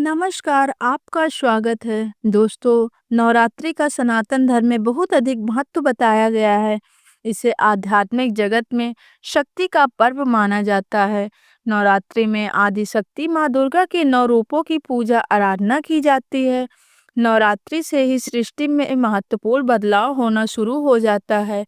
नमस्कार, आपका स्वागत है। दोस्तों, नवरात्रि का सनातन धर्म में बहुत अधिक महत्व बताया गया है। इसे आध्यात्मिक जगत में शक्ति का पर्व माना जाता है। नवरात्रि में आदि शक्ति माँ दुर्गा के 9 रूपों की पूजा आराधना की जाती है। नवरात्रि से ही सृष्टि में महत्वपूर्ण बदलाव होना शुरू हो जाता है।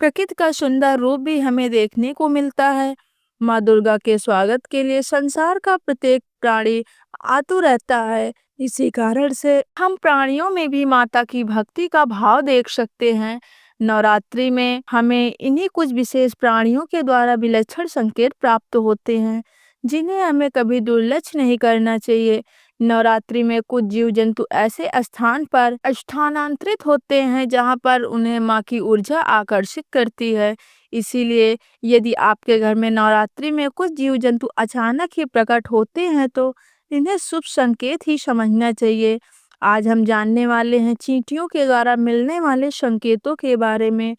प्रकृति का सुंदर रूप भी हमें देखने को मिलता है। माँ दुर्गा के स्वागत के लिए संसार का प्रत्येक प्राणी आतुर रहता है। इसी कारण से हम प्राणियों में भी माता की भक्ति का भाव देख सकते हैं। नवरात्रि में हमें इन्हीं कुछ विशेष प्राणियों के द्वारा विलक्षण संकेत प्राप्त होते हैं, जिन्हें हमें कभी दुर्लक्ष्य नहीं करना चाहिए। नवरात्रि में कुछ जीव जंतु ऐसे स्थान पर स्थानांतरित होते हैं जहां पर उन्हें माँ की ऊर्जा आकर्षित करती है। इसीलिए यदि आपके घर में नवरात्रि में कुछ जीव जंतु अचानक ही प्रकट होते हैं तो इन्हें शुभ संकेत ही समझना चाहिए। आज हम जानने वाले हैं चींटियों के द्वारा मिलने वाले संकेतों के बारे में।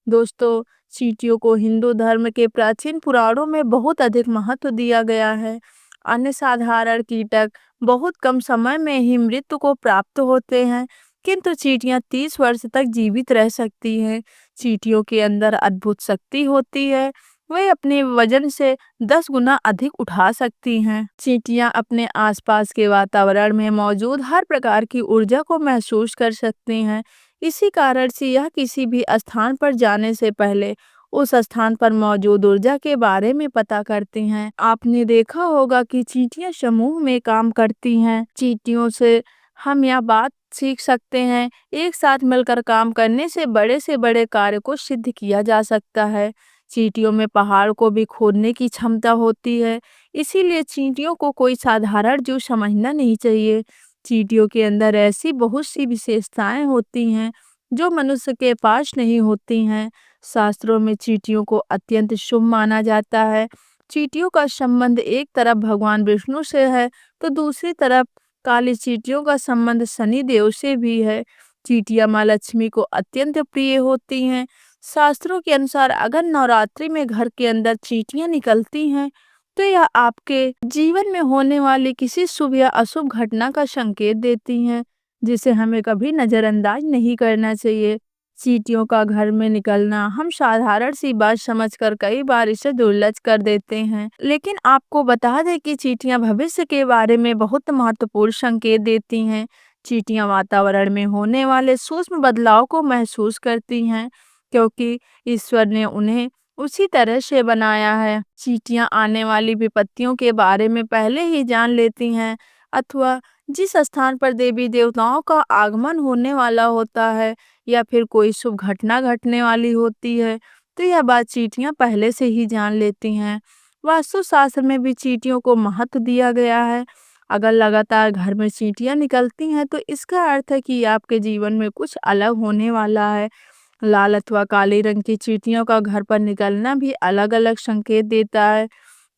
दोस्तों, चींटियों को हिंदू धर्म के प्राचीन पुराणों में बहुत अधिक महत्व दिया गया है। अन्य साधारण कीटक बहुत कम समय में ही मृत्यु को प्राप्त होते हैं, किंतु चींटियां 30 वर्ष तक जीवित रह सकती हैं। चींटियों के अंदर अद्भुत शक्ति होती है। वे अपने वजन से 10 गुना अधिक उठा सकती हैं। चींटियां अपने आसपास के वातावरण में मौजूद हर प्रकार की ऊर्जा को महसूस कर सकती हैं। इसी कारण से यह किसी भी स्थान पर जाने से पहले उस स्थान पर मौजूद ऊर्जा के बारे में पता करती हैं। आपने देखा होगा कि चींटियां समूह में काम करती हैं। चींटियों से हम यह बात सीख सकते हैं, एक साथ मिलकर काम करने से बड़े कार्य को सिद्ध किया जा सकता है। चींटियों में पहाड़ को भी खोदने की क्षमता होती है। इसीलिए चींटियों को कोई साधारण जीव समझना नहीं चाहिए। चींटियों के अंदर ऐसी बहुत सी विशेषताएं होती हैं जो मनुष्य के पास नहीं होती हैं। शास्त्रों में चींटियों को अत्यंत शुभ माना जाता है। चींटियों का संबंध एक तरफ भगवान विष्णु से है तो दूसरी तरफ काली चींटियों का संबंध शनि देव से भी है। चींटियां माँ लक्ष्मी को अत्यंत प्रिय होती हैं। शास्त्रों के अनुसार अगर नवरात्रि में घर के अंदर चींटियां निकलती हैं तो यह आपके जीवन में होने वाली किसी शुभ या अशुभ घटना का संकेत देती हैं, जिसे हमें कभी नजरअंदाज नहीं करना चाहिए। चींटियों का घर में निकलना हम साधारण सी बात समझकर कई बार इसे दुर्लक्ष्य कर देते हैं, लेकिन आपको बता दें कि चींटियां भविष्य के बारे में बहुत महत्वपूर्ण संकेत देती हैं। चींटियां वातावरण में होने वाले सूक्ष्म बदलाव को महसूस करती हैं, क्योंकि ईश्वर ने उन्हें उसी तरह से बनाया है। चींटियां आने वाली विपत्तियों के बारे में पहले ही जान लेती हैं, अथवा जिस स्थान पर देवी देवताओं का आगमन होने वाला होता है या फिर कोई शुभ घटना घटने वाली होती है, तो यह बात चींटियां पहले से ही जान लेती हैं। वास्तुशास्त्र में भी चींटियों को महत्व दिया गया है। अगर लगातार घर में चींटियां निकलती हैं तो इसका अर्थ है कि आपके जीवन में कुछ अलग होने वाला है। लाल अथवा काले रंग की चींटियों का घर पर निकलना भी अलग अलग संकेत देता है।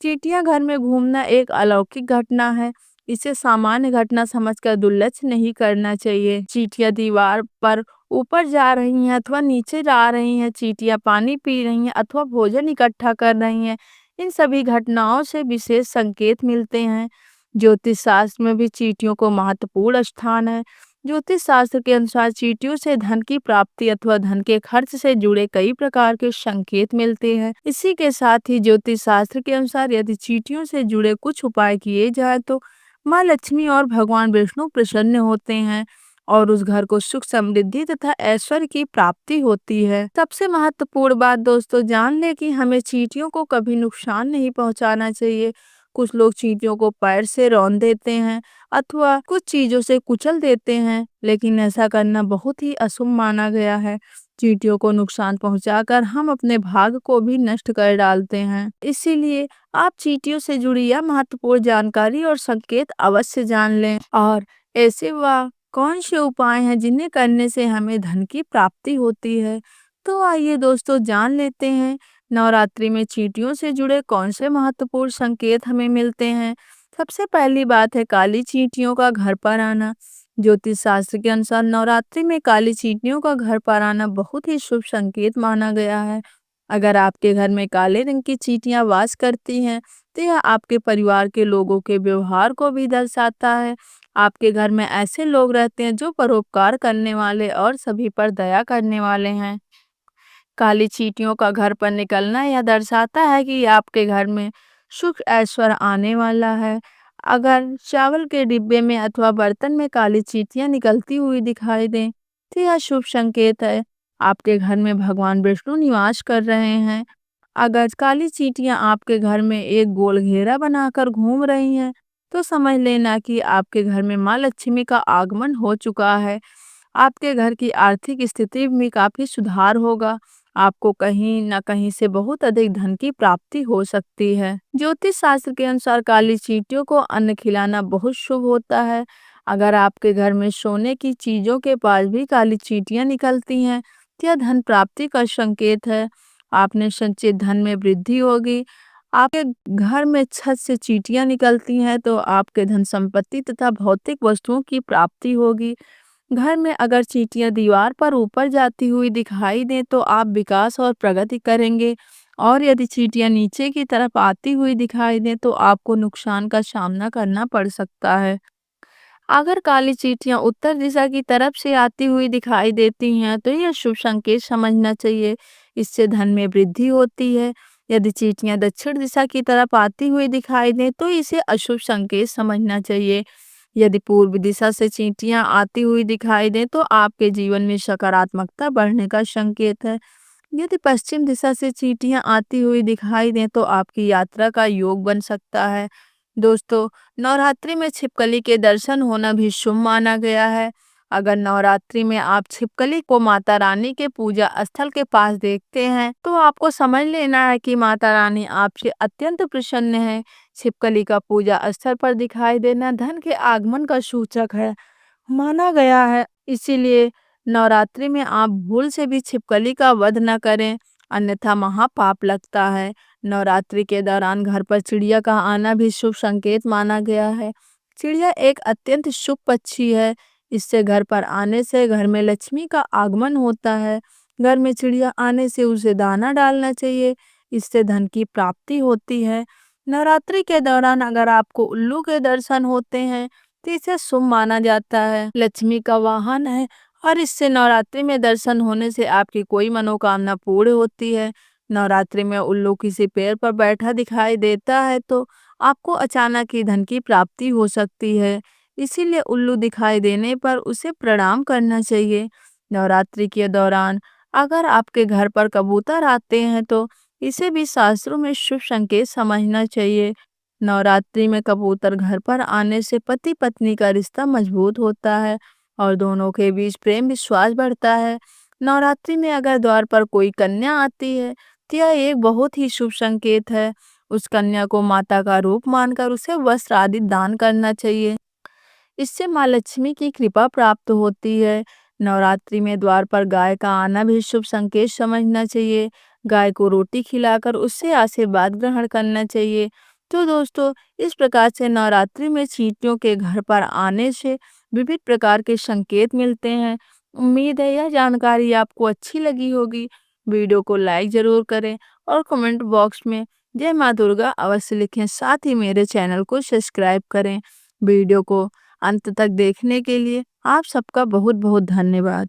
चींटियां घर में घूमना एक अलौकिक घटना है। इसे सामान्य घटना समझकर दुर्लक्ष्य नहीं करना चाहिए। चींटियां दीवार पर ऊपर जा रही हैं अथवा नीचे जा रही हैं, चींटियां पानी पी रही हैं अथवा भोजन इकट्ठा कर रही हैं, इन सभी घटनाओं से विशेष संकेत मिलते हैं। ज्योतिष शास्त्र में भी चींटियों को महत्वपूर्ण स्थान है। ज्योतिष शास्त्र के अनुसार चींटियों से धन की प्राप्ति अथवा धन के खर्च से जुड़े कई प्रकार के संकेत मिलते हैं। इसी के साथ ही ज्योतिष शास्त्र के अनुसार यदि चींटियों से जुड़े कुछ उपाय किए जाए तो माँ लक्ष्मी और भगवान विष्णु प्रसन्न होते हैं और उस घर को सुख समृद्धि तथा ऐश्वर्य की प्राप्ति होती है। सबसे महत्वपूर्ण बात दोस्तों, जान ले कि हमें चींटियों को कभी नुकसान नहीं पहुंचाना चाहिए। कुछ लोग चींटियों को पैर से रौंद देते हैं अथवा कुछ चीजों से कुचल देते हैं, लेकिन ऐसा करना बहुत ही अशुभ माना गया है। चींटियों को नुकसान पहुंचाकर हम अपने भाग्य को भी नष्ट कर डालते हैं। इसीलिए आप चींटियों से जुड़ी यह महत्वपूर्ण जानकारी और संकेत अवश्य जान लें। और ऐसे वह कौन से उपाय हैं जिन्हें करने से हमें धन की प्राप्ति होती है, तो आइए दोस्तों जान लेते हैं नवरात्रि में चींटियों से जुड़े कौन से महत्वपूर्ण संकेत हमें मिलते हैं। सबसे पहली बात है काली चींटियों का घर पर आना। ज्योतिष शास्त्र के अनुसार नवरात्रि में काली चींटियों का घर पर आना बहुत ही शुभ संकेत माना गया है। अगर आपके घर में काले रंग की चींटियां वास करती हैं तो यह आपके परिवार के लोगों के व्यवहार को भी दर्शाता है। आपके घर में ऐसे लोग रहते हैं जो परोपकार करने वाले और सभी पर दया करने वाले हैं। काली चींटियों का घर पर निकलना यह दर्शाता है कि आपके घर में सुख ऐश्वर्य आने वाला है। अगर चावल के डिब्बे में अथवा बर्तन में काली चींटियां निकलती हुई दिखाई दें तो यह शुभ संकेत है। आपके घर में भगवान विष्णु निवास कर रहे हैं। अगर काली चींटियां आपके घर में एक गोल घेरा बनाकर घूम रही हैं तो समझ लेना कि आपके घर में माँ लक्ष्मी का आगमन हो चुका है। आपके घर की आर्थिक स्थिति में काफी सुधार होगा। आपको कहीं न कहीं से बहुत अधिक धन की प्राप्ति हो सकती है। ज्योतिष शास्त्र के अनुसार काली चींटियों को अन्न खिलाना बहुत शुभ होता है। अगर आपके घर में सोने की चीजों के पास भी काली चींटियां निकलती हैं तो यह धन प्राप्ति का संकेत है। आपने संचित धन में वृद्धि होगी। आपके घर में छत से चींटियां निकलती हैं तो आपके धन संपत्ति तथा भौतिक वस्तुओं की प्राप्ति होगी। घर में अगर चींटियां दीवार पर ऊपर जाती हुई दिखाई दें तो आप विकास और प्रगति करेंगे, और यदि चींटियां नीचे की तरफ आती हुई दिखाई दें तो आपको नुकसान का सामना करना पड़ सकता है। अगर काली चींटियां उत्तर दिशा की तरफ से आती हुई दिखाई देती हैं तो यह शुभ संकेत समझना चाहिए। इससे धन में वृद्धि होती है। यदि चींटियां दक्षिण दिशा की तरफ आती हुई दिखाई दें तो इसे अशुभ संकेत समझना चाहिए। यदि पूर्व दिशा से चींटियां आती हुई दिखाई दें तो आपके जीवन में सकारात्मकता बढ़ने का संकेत है। यदि पश्चिम दिशा से चींटियां आती हुई दिखाई दें तो आपकी यात्रा का योग बन सकता है। दोस्तों, नवरात्रि में छिपकली के दर्शन होना भी शुभ माना गया है। अगर नवरात्रि में आप छिपकली को माता रानी के पूजा स्थल के पास देखते हैं तो आपको समझ लेना है कि माता रानी आपसे अत्यंत प्रसन्न है। छिपकली का पूजा स्थल पर दिखाई देना धन के आगमन का सूचक है माना गया है। इसीलिए नवरात्रि में आप भूल से भी छिपकली का वध न करें, अन्यथा महापाप लगता है। नवरात्रि के दौरान घर पर चिड़िया का आना भी शुभ संकेत माना गया है। चिड़िया एक अत्यंत शुभ पक्षी है। इससे घर पर आने से घर में लक्ष्मी का आगमन होता है। घर में चिड़िया आने से उसे दाना डालना चाहिए, इससे धन की प्राप्ति होती है। नवरात्रि के दौरान अगर आपको उल्लू के दर्शन होते हैं तो इसे शुभ माना जाता है। लक्ष्मी का वाहन है और इससे नवरात्रि में दर्शन होने से आपकी कोई मनोकामना पूर्ण होती है। नवरात्रि में उल्लू किसी पेड़ पर बैठा दिखाई देता है तो आपको अचानक ही धन की प्राप्ति हो सकती है। इसीलिए उल्लू दिखाई देने पर उसे प्रणाम करना चाहिए। नवरात्रि के दौरान अगर आपके घर पर कबूतर आते हैं तो इसे भी शास्त्रों में शुभ संकेत समझना चाहिए। नवरात्रि में कबूतर घर पर आने से पति पत्नी का रिश्ता मजबूत होता है और दोनों के बीच प्रेम विश्वास बढ़ता है। नवरात्रि में अगर द्वार पर कोई कन्या आती है तो यह एक बहुत ही शुभ संकेत है। उस कन्या को माता का रूप मानकर उसे वस्त्र आदि दान करना चाहिए। इससे माँ लक्ष्मी की कृपा प्राप्त होती है। नवरात्रि में द्वार पर गाय का आना भी शुभ संकेत समझना चाहिए। गाय को रोटी खिलाकर उससे आशीर्वाद ग्रहण करना चाहिए। तो दोस्तों, इस प्रकार से नवरात्रि में चींटियों के घर पर आने से विविध प्रकार के संकेत मिलते हैं। उम्मीद है यह जानकारी आपको अच्छी लगी होगी। वीडियो को लाइक जरूर करें और कमेंट बॉक्स में जय माँ दुर्गा अवश्य लिखें। साथ ही मेरे चैनल को सब्सक्राइब करें। वीडियो को अंत तक देखने के लिए आप सबका बहुत बहुत धन्यवाद।